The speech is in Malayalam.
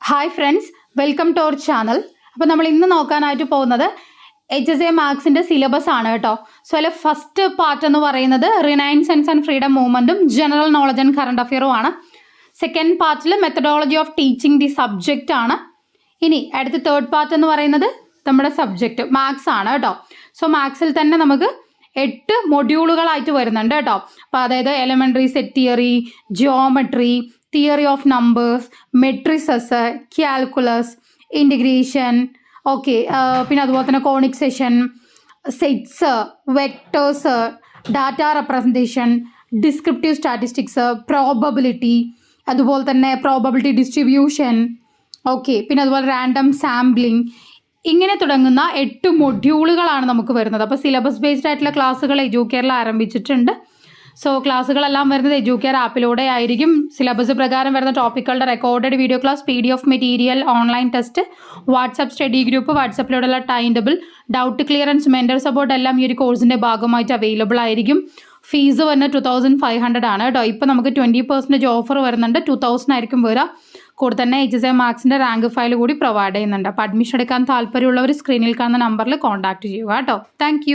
Hi friends, welcome to our channel. അപ്പോൾ നമ്മൾ ഇന്ന് നോക്കാനായിട്ട് പോകുന്നത് HSA മാത്സിൻ്റെ സിലബസ് ആണ് കേട്ടോ. സോ അതിൽ ഫസ്റ്റ് പാർട്ട് എന്ന് പറയുന്നത് റിനൈൻസൻസ് ആൻഡ് ഫ്രീഡം മൂവ്മെൻറ്റും ജനറൽ നോളജ് ആൻഡ് കറണ്ട് അഫെയറും ആണ്. സെക്കൻഡ് പാർട്ടിൽ methodology of teaching the subject ആണ്. ഇനി അടുത്ത തേർഡ് പാർട്ട് എന്ന് പറയുന്നത് നമ്മുടെ സബ്ജക്റ്റ് മാത്സ് ആണ് കേട്ടോ. സോ മാത്സിൽ തന്നെ നമുക്ക് 8 മൊഡ്യൂളുകളായിട്ട് വരുന്നുണ്ട് കേട്ടോ. അപ്പോൾ അതായത് elementary set theory, geometry, theory of numbers, matrices, calculus, integration, okay, പിന്നെ അതുപോലെ തന്നെ conic session, sets, vectors, data representation, descriptive statistics, probability, അതുപോലെ തന്നെ പ്രോബബിലിറ്റി ഡിസ്ട്രിബ്യൂഷൻ, ഓക്കെ, പിന്നെ അതുപോലെ റാൻഡം സാമ്പിളിംഗ്, ഇങ്ങനെ തുടങ്ങുന്ന 8 മൊഡ്യൂളുകളാണ് നമുക്ക് വരുന്നത്. അപ്പോൾ സിലബസ് ബേസ്ഡ് ആയിട്ടുള്ള ക്ലാസ്സുകൾ എഡ്യൂക്കെയറിൽ ആരംഭിച്ചിട്ടുണ്ട്. സോ ക്ലാസ്സുകളെല്ലാം വരുന്നത് എഡ്യൂക്കെയർ ആപ്പിലൂടെ ആയിരിക്കും. സിലബസ് പ്രകാരം വരുന്ന ടോപ്പിക്കുകളുടെ recorded video class, PDF material, online test, WhatsApp study group, വാട്സപ്പിലൂടെയുള്ള time table, doubt clearance, mentor support എല്ലാം ഈ ഒരു കോഴ്സിൻ്റെ ഭാഗമായിട്ട് അവൈലബിൾ ആയിരിക്കും. ഫീസ് വരുന്നത് 2500 ആണ് കേട്ടോ. ഇപ്പോൾ നമുക്ക് 20% ഓഫർ വരുന്നുണ്ട്. 2000 ആയിരിക്കും വരിക. കൂടെ തന്നെ HSA മാത്സിൻ്റെ റാങ്ക് ഫയൽ കൂടി പ്രൊവൈഡ് ചെയ്യുന്നുണ്ട്. അപ്പോൾ അഡ്മിഷൻ എടുക്കാൻ താല്പര്യമുള്ളവർ സ്ക്രീനിൽ കാണുന്ന നമ്പറിൽ കോൺടാക്ട് ചെയ്യുക കേട്ടോ. താങ്ക്